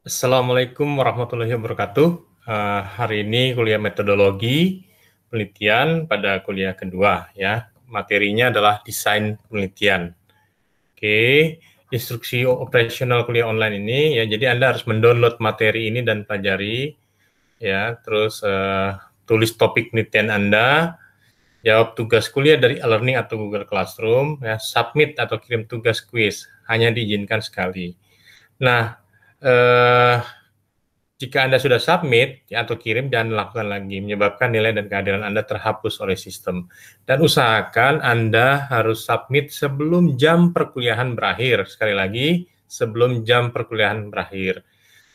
Assalamualaikum warahmatullahi wabarakatuh. Hari ini kuliah metodologi penelitian pada kuliah kedua ya. Materinya adalah desain penelitian. Oke, instruksi operasional kuliah online ini ya. Jadi Anda harus mendownload materi ini dan pelajari ya. Terus tulis topik penelitian Anda, jawab tugas kuliah dari e-learning atau Google Classroom, ya, submit atau kirim tugas kuis. Hanya diizinkan sekali. Nah, jika Anda sudah submit atau kirim, jangan lakukan lagi, menyebabkan nilai dan kehadiran Anda terhapus oleh sistem. Dan usahakan Anda harus submit sebelum jam perkuliahan berakhir. Sekali lagi, sebelum jam perkuliahan berakhir.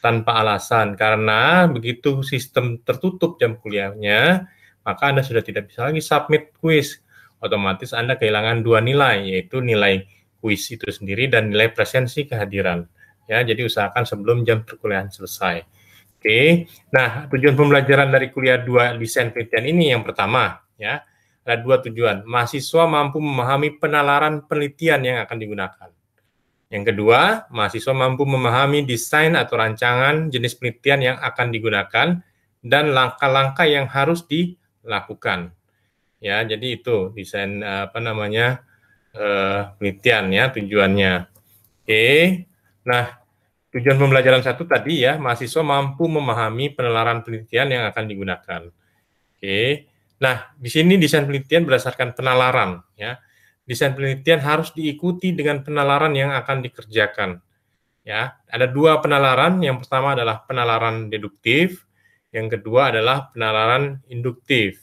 Tanpa alasan, karena begitu sistem tertutup jam kuliahnya, maka Anda sudah tidak bisa lagi submit kuis. Otomatis Anda kehilangan dua nilai, yaitu nilai kuis itu sendiri dan nilai presensi kehadiran. Ya, jadi usahakan sebelum jam perkuliahan selesai. Oke, nah tujuan pembelajaran dari kuliah 2 desain penelitian ini yang pertama, ya, ada dua tujuan. Mahasiswa mampu memahami penalaran penelitian yang akan digunakan. Yang kedua, mahasiswa mampu memahami desain atau rancangan jenis penelitian yang akan digunakan dan langkah-langkah yang harus dilakukan. Ya, jadi itu desain penelitian ya tujuannya. Oke, nah tujuan pembelajaran satu tadi ya, mahasiswa mampu memahami penalaran penelitian yang akan digunakan. Oke. Nah, di sini desain penelitian berdasarkan penalaran ya. Desain penelitian harus diikuti dengan penalaran yang akan dikerjakan. Ya, ada dua penalaran. Yang pertama adalah penalaran deduktif, yang kedua adalah penalaran induktif.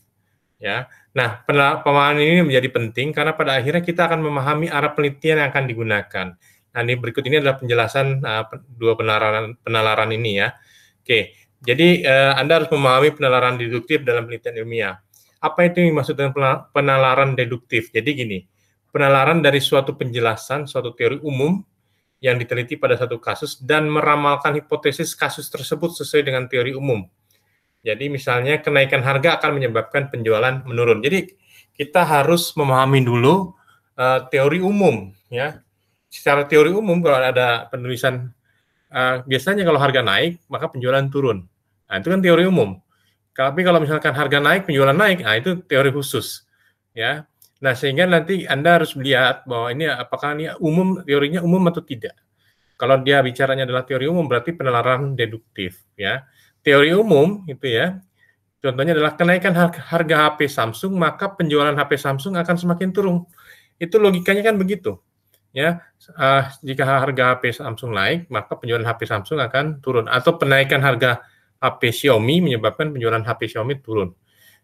Ya. Nah, pemahaman ini menjadi penting karena pada akhirnya kita akan memahami arah penelitian yang akan digunakan. Nah, ini berikut ini adalah penjelasan dua penalaran ini ya. Oke, jadi Anda harus memahami penalaran deduktif dalam penelitian ilmiah. Apa itu yang dimaksud dengan penalaran deduktif? Jadi gini, penalaran dari suatu penjelasan, suatu teori umum yang diteliti pada satu kasus dan meramalkan hipotesis kasus tersebut sesuai dengan teori umum. Jadi misalnya kenaikan harga akan menyebabkan penjualan menurun. Jadi kita harus memahami dulu teori umum ya. Secara teori umum kalau ada penulisan biasanya kalau harga naik maka penjualan turun. Nah, itu kan teori umum. Tapi kalau misalkan harga naik penjualan naik, nah itu teori khusus ya. Nah, sehingga nanti Anda harus melihat bahwa ini apakah ini umum, teorinya umum atau tidak. Kalau dia bicaranya adalah teori umum berarti penalaran deduktif ya. Teori umum itu ya. Contohnya adalah kenaikan harga HP Samsung maka penjualan HP Samsung akan semakin turun. Itu logikanya kan begitu ya. Jika harga HP Samsung naik maka penjualan HP Samsung akan turun, atau penaikan harga HP Xiaomi menyebabkan penjualan HP Xiaomi turun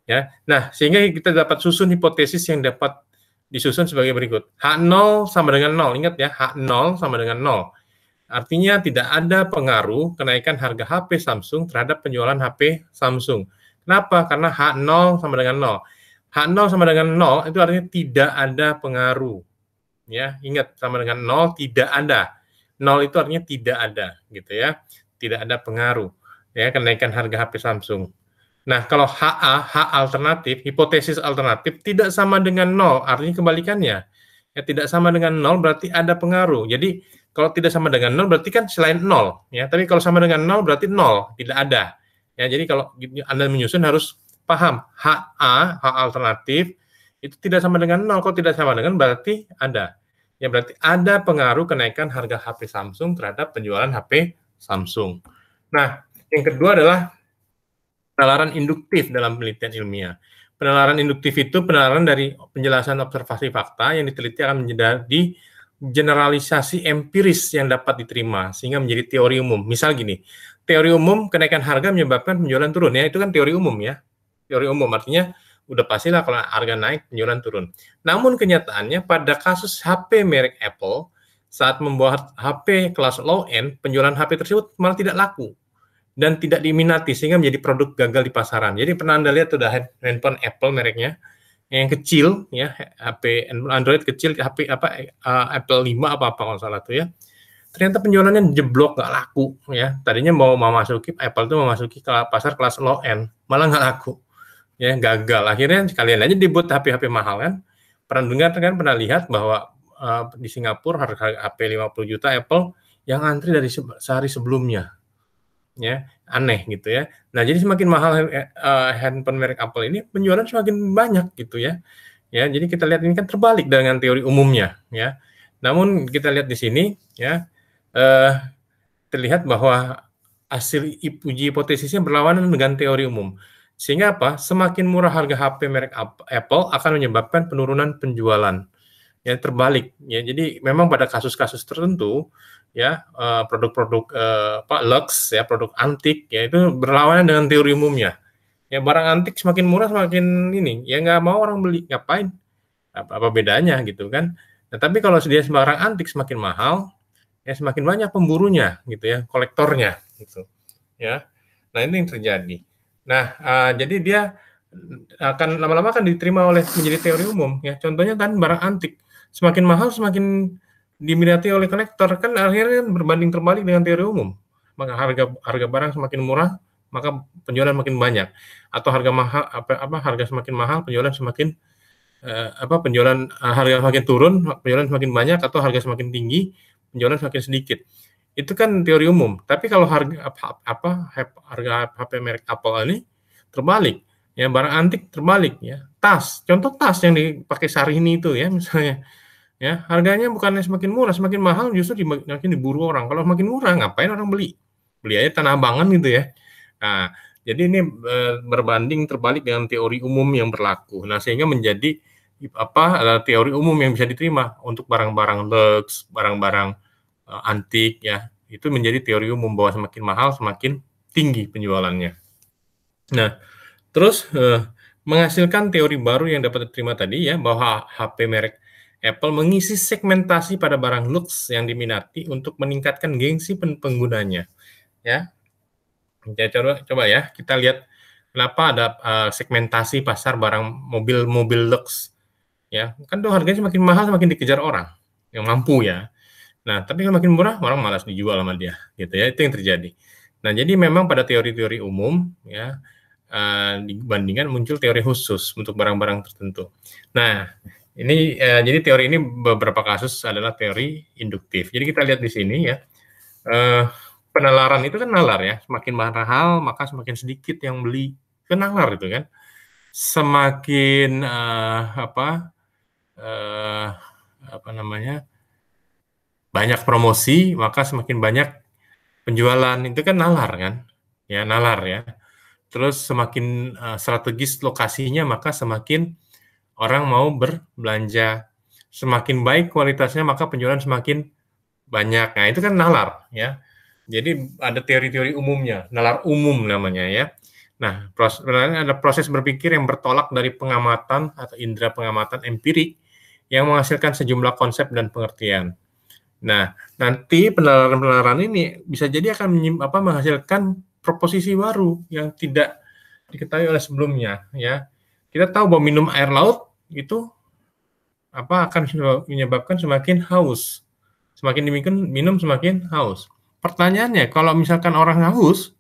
ya. Nah, sehingga kita dapat susun hipotesis yang dapat disusun sebagai berikut. H0 sama dengan 0. Ingat ya, H0 sama dengan 0. Artinya tidak ada pengaruh kenaikan harga HP Samsung terhadap penjualan HP Samsung. Kenapa? Karena H0 sama dengan 0. H0 sama dengan 0 itu artinya tidak ada pengaruh. Ya, ingat, sama dengan 0 tidak ada. 0 itu artinya tidak ada gitu ya. Tidak ada pengaruh ya kenaikan harga HP Samsung. Nah, kalau H alternatif, hipotesis alternatif tidak sama dengan 0, artinya kebalikannya. Ya, tidak sama dengan 0 berarti ada pengaruh. Jadi kalau tidak sama dengan 0 berarti kan selain 0 ya. Tapi kalau sama dengan 0 berarti 0, tidak ada. Ya, jadi kalau Anda menyusun harus paham H alternatif itu tidak sama dengan 0. Kalau tidak sama dengan berarti ada. Ya, berarti ada pengaruh kenaikan harga HP Samsung terhadap penjualan HP Samsung. Nah, yang kedua adalah penalaran induktif dalam penelitian ilmiah. Penalaran induktif itu penalaran dari penjelasan observasi fakta yang diteliti akan menjadi generalisasi empiris yang dapat diterima sehingga menjadi teori umum. Misal gini, teori umum kenaikan harga menyebabkan penjualan turun ya, itu kan teori umum ya. Teori umum artinya udah pastilah kalau harga naik penjualan turun. Namun kenyataannya pada kasus HP merek Apple saat membuat HP kelas low end, penjualan HP tersebut malah tidak laku dan tidak diminati sehingga menjadi produk gagal di pasaran. Jadi pernah Anda lihat sudah handphone Apple mereknya yang kecil ya, HP Android kecil, HP Apple 5 apa kalau salah tuh ya. Ternyata penjualannya jeblok, nggak laku ya. Tadinya mau masuki Apple tuh mau masuki ke pasar kelas low end, malah nggak laku. Ya, gagal. Akhirnya sekalian aja dibuat HP-HP mahal kan. Pernah dengar kan, pernah lihat bahwa di Singapura harga HP 50 juta Apple yang antri dari sehari sebelumnya. ya, aneh gitu ya. Nah, jadi semakin mahal handphone merek Apple ini, penjualan semakin banyak gitu ya. Ya, jadi kita lihat ini kan terbalik dengan teori umumnya ya. Namun kita lihat di sini ya, terlihat bahwa hasil uji hipotesisnya berlawanan dengan teori umum. Sehingga apa? Semakin murah harga HP merek Apple akan menyebabkan penurunan penjualan. Ya, terbalik ya. Jadi memang pada kasus-kasus tertentu ya, produk-produk lux ya, produk antik ya, itu berlawanan dengan teori umumnya. Ya, barang antik semakin murah semakin ini, ya nggak mau orang beli, ngapain? Apa bedanya gitu kan? Nah, tapi kalau dia barang antik semakin mahal, ya semakin banyak pemburunya gitu ya, kolektornya gitu ya. Nah, ini yang terjadi. Nah, jadi dia akan lama-lama akan diterima oleh menjadi teori umum ya. Contohnya kan barang antik semakin mahal semakin diminati oleh kolektor, kan akhirnya berbanding terbalik dengan teori umum. Maka harga harga barang semakin murah, maka penjualan makin banyak. Atau harga mahal harga semakin mahal, penjualan semakin harga semakin turun, penjualan semakin banyak, atau harga semakin tinggi, penjualan semakin sedikit. Itu kan teori umum. Tapi kalau harga HP merek Apple ini terbalik, ya barang antik terbalik ya. Tas, contoh tas yang dipakai Syahrini itu ya misalnya. Ya, harganya bukannya semakin murah, semakin mahal justru makin diburu orang. Kalau semakin murah ngapain orang beli? Beli aja Tanah Abangan gitu ya. Nah, jadi ini berbanding terbalik dengan teori umum yang berlaku. Nah, sehingga menjadi teori umum yang bisa diterima untuk barang-barang lux, barang-barang antik ya. Itu menjadi teori umum bahwa semakin mahal semakin tinggi penjualannya. Nah, terus menghasilkan teori baru yang dapat diterima tadi ya, bahwa HP merek Apple mengisi segmentasi pada barang lux yang diminati untuk meningkatkan gengsi penggunanya. Ya, coba ya kita lihat kenapa ada segmentasi pasar barang mobil lux. Ya, kan tuh harganya semakin mahal semakin dikejar orang yang mampu ya. Nah, tapi kalau makin murah orang malas dijual sama dia, gitu ya. Itu yang terjadi. Nah, jadi memang pada teori-teori umum ya, dibandingkan muncul teori khusus untuk barang-barang tertentu. Nah, ini jadi teori ini beberapa kasus adalah teori induktif. Jadi kita lihat di sini ya, penalaran itu kan nalar ya, semakin mahal maka semakin sedikit yang beli, itu nalar itu kan. Semakin banyak promosi maka semakin banyak penjualan, itu kan nalar kan, ya nalar ya. Terus semakin strategis lokasinya maka semakin orang mau berbelanja, semakin baik kualitasnya maka penjualan semakin banyak. Nah, itu kan nalar ya. Jadi ada teori-teori umumnya, nalar umum namanya ya. Nah, ada proses berpikir yang bertolak dari pengamatan atau indera pengamatan empirik yang menghasilkan sejumlah konsep dan pengertian. Nah, nanti penalaran-penalaran ini bisa jadi akan menghasilkan proposisi baru yang tidak diketahui oleh sebelumnya ya. Kita tahu bahwa minum air laut itu akan menyebabkan semakin haus. Semakin minum semakin haus. Pertanyaannya, kalau misalkan orang haus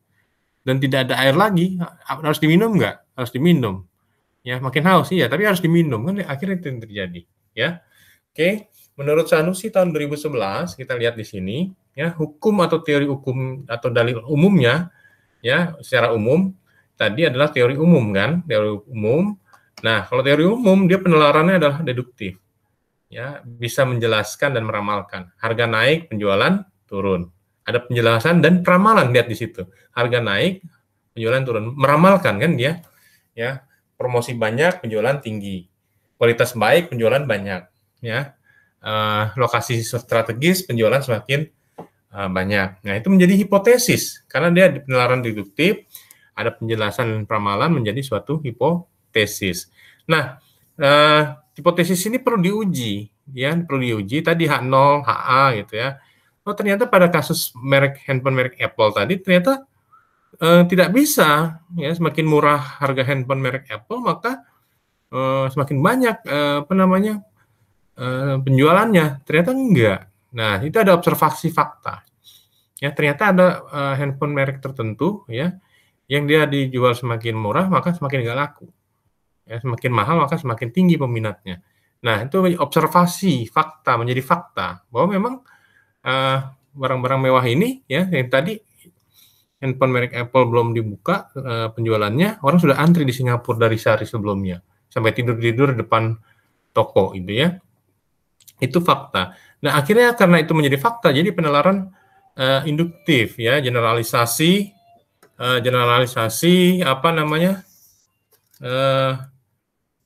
dan tidak ada air lagi, harus diminum nggak? Harus diminum. Ya, makin haus iya, tapi harus diminum kan akhirnya itu yang terjadi, ya. Oke, menurut Sanusi tahun 2011 kita lihat di sini ya, hukum atau teori hukum atau dalil umumnya ya, secara umum tadi adalah teori umum kan, teori umum. Nah, kalau teori umum dia penalarannya adalah deduktif. Ya, bisa menjelaskan dan meramalkan. Harga naik, penjualan turun. Ada penjelasan dan peramalan, lihat di situ. Harga naik, penjualan turun. Meramalkan kan dia. Ya, promosi banyak, penjualan tinggi. Kualitas baik, penjualan banyak. Ya, lokasi strategis, penjualan semakin banyak. Nah, itu menjadi hipotesis karena dia di penalaran deduktif, ada penjelasan dan peramalan menjadi suatu hipotesis. Nah, hipotesis ini perlu diuji, ya perlu diuji. Tadi H0, HA gitu ya. Oh, ternyata pada kasus handphone merek Apple tadi ternyata tidak bisa, ya semakin murah harga handphone merek Apple maka semakin banyak penjualannya. Ternyata enggak. Nah, itu ada observasi fakta. Ya, ternyata ada handphone merek tertentu ya yang dia dijual semakin murah maka semakin enggak laku. Ya, semakin mahal maka semakin tinggi peminatnya. Nah, itu observasi fakta menjadi fakta bahwa memang barang-barang mewah ini ya yang tadi handphone merek Apple belum dibuka penjualannya, orang sudah antri di Singapura dari sehari sebelumnya, sampai tidur-tidur depan toko gitu ya. Itu fakta. Nah, akhirnya karena itu menjadi fakta, jadi penalaran induktif ya, generalisasi apa namanya?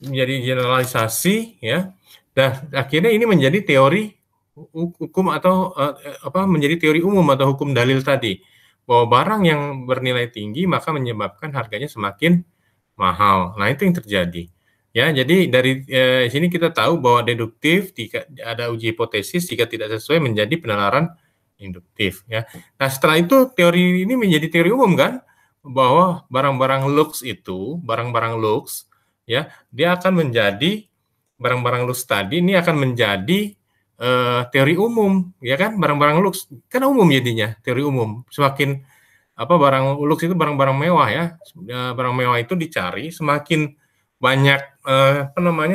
Menjadi generalisasi ya. Dan akhirnya ini menjadi teori hukum atau menjadi teori umum atau hukum dalil tadi, bahwa barang yang bernilai tinggi maka menyebabkan harganya semakin mahal. Nah, itu yang terjadi. Ya, jadi dari sini kita tahu bahwa deduktif jika ada uji hipotesis, jika tidak sesuai menjadi penalaran induktif ya. Nah, setelah itu teori ini menjadi teori umum kan, bahwa barang-barang lux itu, barang-barang lux ya, dia akan menjadi barang-barang lux tadi ini akan menjadi teori umum ya kan, barang-barang lux kan umum jadinya, teori umum. Semakin barang lux itu barang-barang mewah ya, barang mewah itu dicari semakin banyak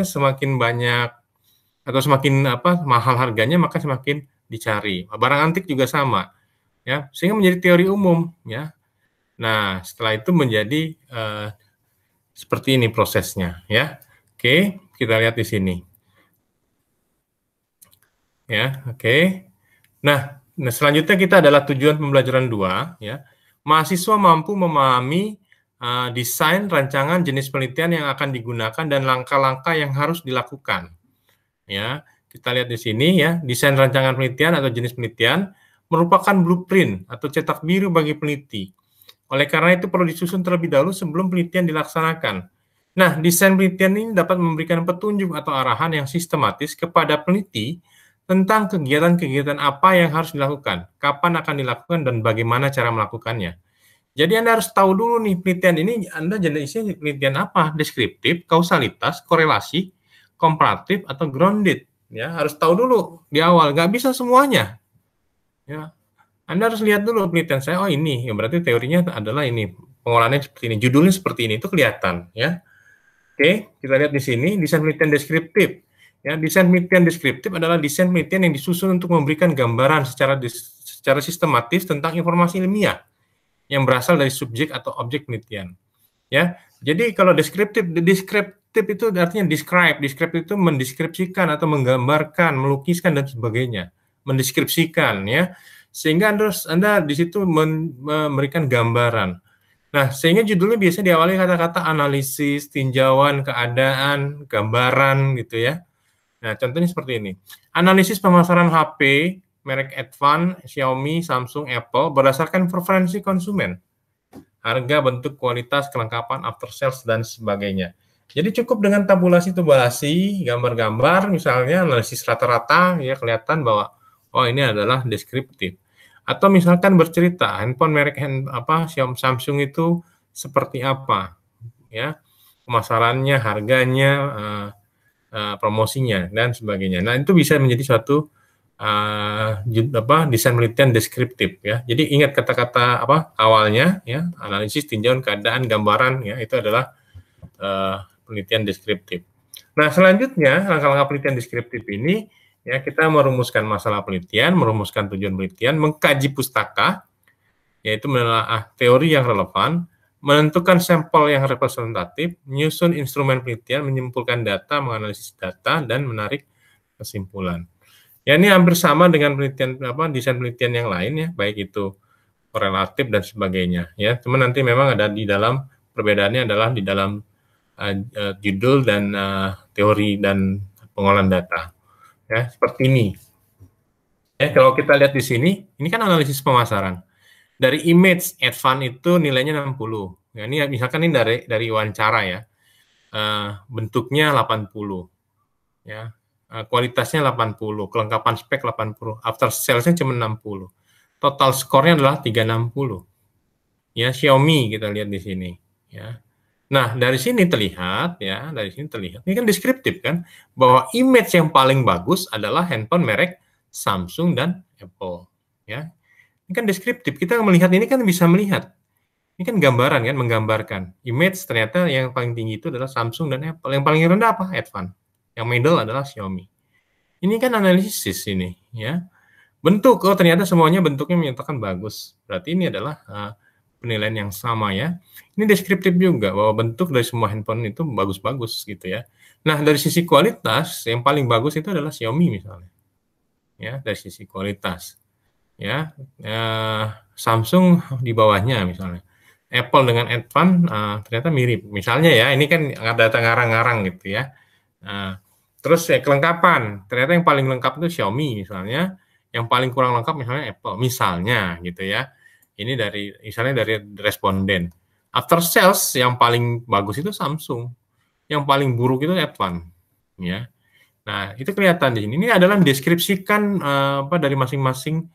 semakin banyak atau semakin mahal harganya maka semakin dicari. Barang antik juga sama ya, sehingga menjadi teori umum ya. Nah, setelah itu menjadi seperti ini prosesnya ya. Oke, kita lihat di sini. Ya, oke. Nah, selanjutnya kita adalah tujuan pembelajaran 2 ya. Mahasiswa mampu memahami desain rancangan jenis penelitian yang akan digunakan dan langkah-langkah yang harus dilakukan. Ya, kita lihat di sini ya, desain rancangan penelitian atau jenis penelitian merupakan blueprint atau cetak biru bagi peneliti. Oleh karena itu perlu disusun terlebih dahulu sebelum penelitian dilaksanakan. Nah, desain penelitian ini dapat memberikan petunjuk atau arahan yang sistematis kepada peneliti tentang kegiatan-kegiatan apa yang harus dilakukan, kapan akan dilakukan, dan bagaimana cara melakukannya. Jadi Anda harus tahu dulu nih, penelitian ini Anda jenisnya penelitian apa? Deskriptif, kausalitas, korelasi, komparatif, atau grounded. Ya, harus tahu dulu di awal, nggak bisa semuanya. Ya, Anda harus lihat dulu penelitian saya, oh ini, ya berarti teorinya adalah ini, pengolahannya seperti ini, judulnya seperti ini, itu kelihatan. Ya. Oke, kita lihat di sini, desain penelitian deskriptif. Ya, desain penelitian deskriptif adalah desain penelitian yang disusun untuk memberikan gambaran secara sistematis tentang informasi ilmiah yang berasal dari subjek atau objek penelitian. Ya, jadi kalau deskriptif itu artinya describe itu mendeskripsikan atau menggambarkan, melukiskan dan sebagainya, mendeskripsikan ya, sehingga Anda di situ memberikan gambaran. Nah, sehingga judulnya biasa diawali kata-kata analisis, tinjauan, keadaan, gambaran gitu ya. Nah, contohnya seperti ini. Analisis pemasaran HP merek Advan, Xiaomi, Samsung, Apple berdasarkan preferensi konsumen, harga, bentuk, kualitas, kelengkapan, after sales, dan sebagainya. Jadi cukup dengan tabulasi, gambar-gambar, misalnya analisis rata-rata, ya kelihatan bahwa oh ini adalah deskriptif. Atau misalkan bercerita handphone merek Xiaomi, Samsung itu seperti apa, ya pemasarannya, harganya, promosinya dan sebagainya. Nah, itu bisa menjadi suatu desain penelitian deskriptif ya. Jadi ingat kata-kata awalnya ya, analisis, tinjauan, keadaan, gambaran ya, itu adalah penelitian deskriptif. Nah, selanjutnya langkah-langkah penelitian deskriptif ini ya, kita merumuskan masalah penelitian, merumuskan tujuan penelitian, mengkaji pustaka, yaitu menelaah teori yang relevan, menentukan sampel yang representatif, menyusun instrumen penelitian, menyimpulkan data, menganalisis data, dan menarik kesimpulan. Ya, ini hampir sama dengan penelitian desain penelitian yang lain ya, baik itu korelatif dan sebagainya ya. Cuma nanti memang ada di dalam perbedaannya adalah di dalam judul dan teori dan pengolahan data. Ya, seperti ini. Ya, kalau kita lihat di sini, ini kan analisis pemasaran. Dari image Advan itu nilainya 60. Ya, ini misalkan ini dari wawancara ya. Bentuknya 80. Ya. Kualitasnya 80, kelengkapan spek 80, after sales-nya cuma 60. Total skornya adalah 360. Ya, Xiaomi kita lihat di sini, ya. Nah, dari sini terlihat ya, ini kan deskriptif kan, bahwa image yang paling bagus adalah handphone merek Samsung dan Apple, ya. Ini kan deskriptif, kita melihat ini kan bisa melihat. Ini kan gambaran kan, menggambarkan. Image ternyata yang paling tinggi itu adalah Samsung dan Apple. Yang paling rendah apa? Advan. Yang middle adalah Xiaomi. Ini kan analisis ini, ya. Bentuk, oh ternyata semuanya bentuknya menyatakan bagus. Berarti ini adalah penilaian yang sama ya. Ini deskriptif juga bahwa bentuk dari semua handphone itu bagus-bagus gitu ya. Nah, dari sisi kualitas yang paling bagus itu adalah Xiaomi misalnya. Ya, dari sisi kualitas. Ya, Samsung di bawahnya misalnya. Apple dengan Advan ternyata mirip. Misalnya ya, ini kan ada ngarang-ngarang gitu ya. Terus kelengkapan, ternyata yang paling lengkap itu Xiaomi misalnya, yang paling kurang lengkap misalnya Apple, misalnya gitu ya. Ini misalnya dari responden. After sales yang paling bagus itu Samsung, yang paling buruk itu Advan, ya. Nah, itu kelihatan di sini. Ini adalah mendeskripsikan dari masing-masing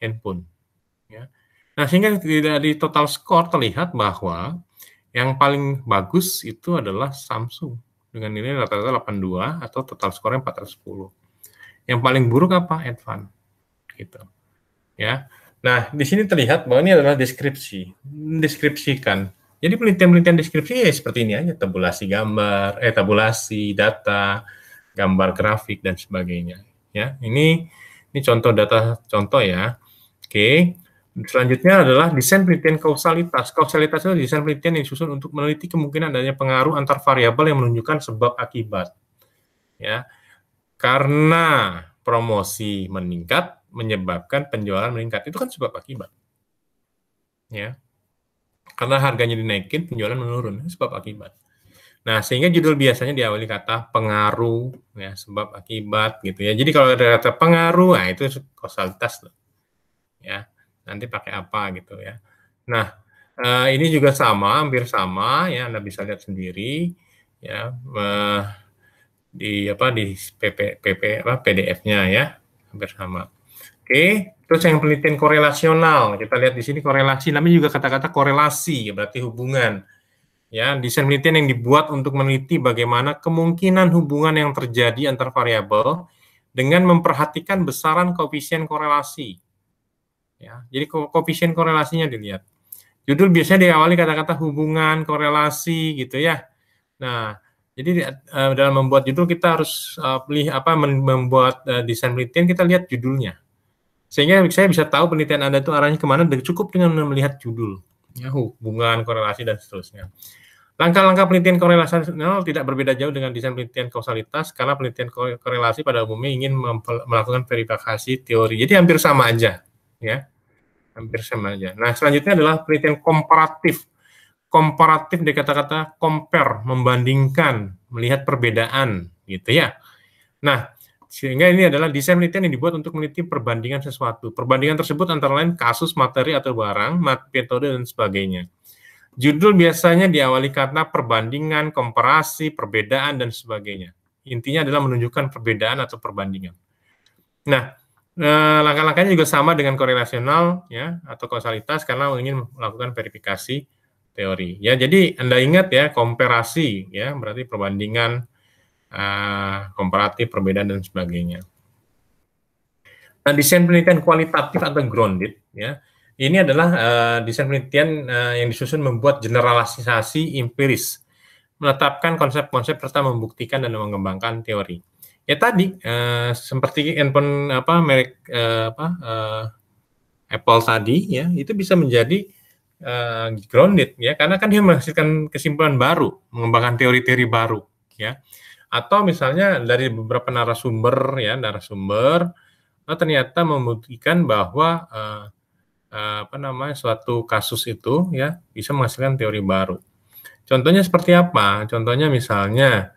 handphone, ya. Nah, sehingga dari total skor terlihat bahwa yang paling bagus itu adalah Samsung dengan nilai rata-rata 82 atau total skornya 410. Yang paling buruk apa? Advan, gitu. Ya. Nah, di sini terlihat bahwa ini adalah deskripsikan. Jadi penelitian-penelitian deskripsi ya seperti ini aja, tabulasi gambar, tabulasi data, gambar grafik dan sebagainya. Ya, ini contoh data contoh ya. Oke. Selanjutnya adalah desain penelitian kausalitas. Kausalitas itu desain penelitian yang disusun untuk meneliti kemungkinan adanya pengaruh antar variabel yang menunjukkan sebab akibat. Ya, karena promosi meningkat menyebabkan penjualan meningkat. Itu kan sebab akibat. Ya. Karena harganya dinaikin, penjualan menurun. Itu sebab akibat. Nah, sehingga judul biasanya diawali kata pengaruh, ya, sebab akibat gitu ya. Jadi kalau ada kata pengaruh, nah itu kausalitas loh. Ya. Nanti pakai apa gitu ya. Nah, ini juga sama, hampir sama ya, Anda bisa lihat sendiri ya, di PDF-nya ya, hampir sama. Oke, terus yang penelitian korelasional, kita lihat di sini korelasi, namanya juga kata-kata korelasi, berarti hubungan. Ya, desain penelitian yang dibuat untuk meneliti bagaimana kemungkinan hubungan yang terjadi antar variabel dengan memperhatikan besaran koefisien korelasi. Ya, jadi koefisien korelasinya dilihat. Judul biasanya diawali kata-kata hubungan, korelasi gitu ya. Nah, jadi dalam membuat judul kita harus membuat desain penelitian, kita lihat judulnya. Sehingga saya bisa tahu penelitian Anda itu arahnya kemana, cukup dengan melihat judul. Ya, hubungan, korelasi, dan seterusnya. Langkah-langkah penelitian korelasional tidak berbeda jauh dengan desain penelitian kausalitas, karena penelitian korelasi pada umumnya ingin melakukan verifikasi teori. Jadi hampir sama aja. Ya, hampir sama aja. Nah, selanjutnya adalah penelitian komparatif. Komparatif dari kata-kata compare, membandingkan, melihat perbedaan, gitu ya. Nah, sehingga ini adalah desain penelitian yang dibuat untuk meneliti perbandingan sesuatu. Perbandingan tersebut antara lain kasus, materi atau barang, metode, dan sebagainya. Judul biasanya diawali kata perbandingan, komparasi, perbedaan, dan sebagainya. Intinya adalah menunjukkan perbedaan atau perbandingan. Nah, langkah-langkahnya juga sama dengan korelasional ya atau kausalitas karena ingin melakukan verifikasi teori. Ya, jadi Anda ingat ya, komparasi ya berarti perbandingan, komparatif, perbedaan dan sebagainya. Nah, desain penelitian kualitatif atau grounded ya. Ini adalah desain penelitian yang disusun membuat generalisasi empiris, menetapkan konsep-konsep serta membuktikan dan mengembangkan teori. Ya tadi seperti handphone merek Apple tadi ya, itu bisa menjadi grounded ya, karena kan dia menghasilkan kesimpulan baru, mengembangkan teori-teori baru ya. Atau misalnya dari beberapa narasumber ternyata membuktikan bahwa suatu kasus itu ya bisa menghasilkan teori baru. Contohnya seperti apa? Contohnya misalnya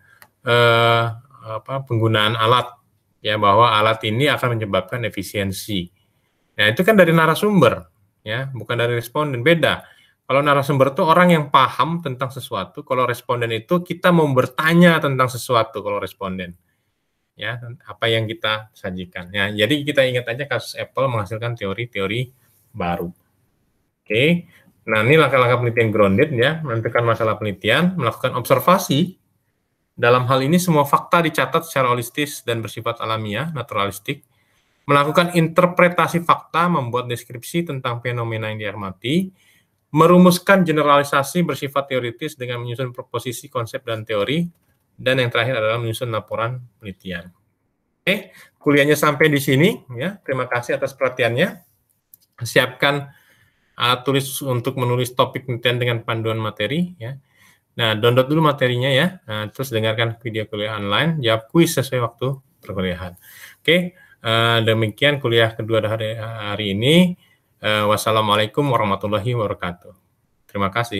penggunaan alat ya, bahwa alat ini akan menyebabkan efisiensi. Nah, itu kan dari narasumber ya, bukan dari responden, beda. Kalau narasumber itu orang yang paham tentang sesuatu, kalau responden itu kita mau bertanya tentang sesuatu kalau responden. Ya, apa yang kita sajikan. Ya, jadi kita ingat aja kasus Apple menghasilkan teori-teori baru. Oke. Nah, ini langkah-langkah penelitian grounded ya, menentukan masalah penelitian, melakukan observasi. Dalam hal ini semua fakta dicatat secara holistis dan bersifat alamiah, naturalistik. Melakukan interpretasi fakta, membuat deskripsi tentang fenomena yang diamati, merumuskan generalisasi bersifat teoritis dengan menyusun proposisi, konsep, dan teori, dan yang terakhir adalah menyusun laporan penelitian. Oke, kuliahnya sampai di sini ya. Terima kasih atas perhatiannya. Siapkan tulis untuk menulis topik penelitian dengan panduan materi ya. Nah, download dulu materinya ya. Nah, terus dengarkan video kuliah online, jawab kuis sesuai waktu perkuliahan. Oke, demikian kuliah kedua hari ini. Wassalamualaikum warahmatullahi wabarakatuh. Terima kasih.